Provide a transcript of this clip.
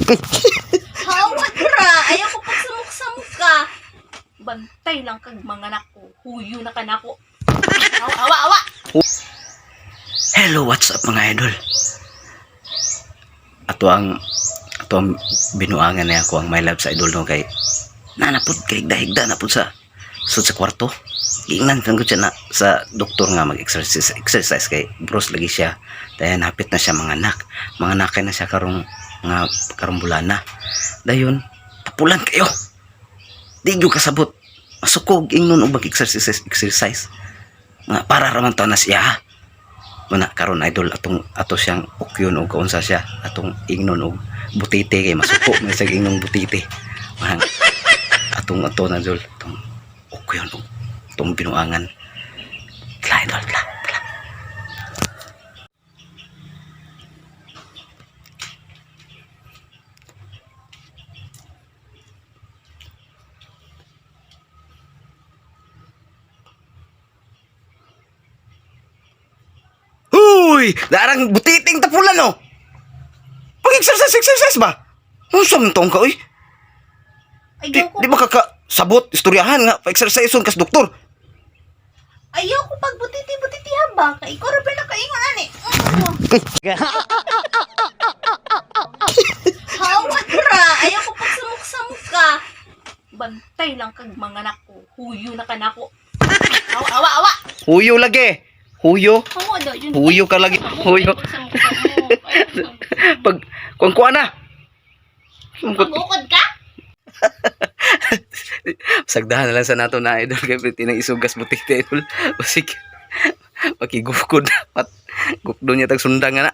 Hawat ra, ayaw ko pagsamok-samok ka. Bantay lang kag mga nako, huyo na ka nako. Awa. Hello, what's up mga idol? Ato ang binuangan na ako ang my love sa idol no kay nanapod kay dahigda na pud sa kwarto. Giingnan kan ko siya na sa doktor nga mag-exercise kay bros lagi siya. Dayon hapit na siya mga anak na siya karong bulan na. Dayon tapulan kayo. Di gyud kasabot. Masukog ingnon og exercise. Nga para raman to na siya. Mana karon idol ato siyang ukyon og kaunsa siya atong ingnon og butite kay masuko na sa ingnon butite. Man atong na idol atong ukyon og itong binuangan. Idol. Uy! Darang butiting tapulan no! Pag-exercise ba? Ang tong ka, uy! Ayaw ko, Di ba kakasabot, istoryahan nga, pa-exercise kas doktor? ayaw ko pag butiti haba. Kay ko ra pa nakaingon ani. Hawat ra, ayaw ko pagsamok-samok ka. Bantay lang kag mga nako, huyo na ka nako. Awa. Huyo lagi! Huyo? Hawa daw yun. Huyo ka lagi. Huyo. Pag kuan na. Pagukod ka? Sagdahan na lang sa nato na idol kay tinang isugas butite idol. Basig makigukod. Gukdo niya tag sundang nga na.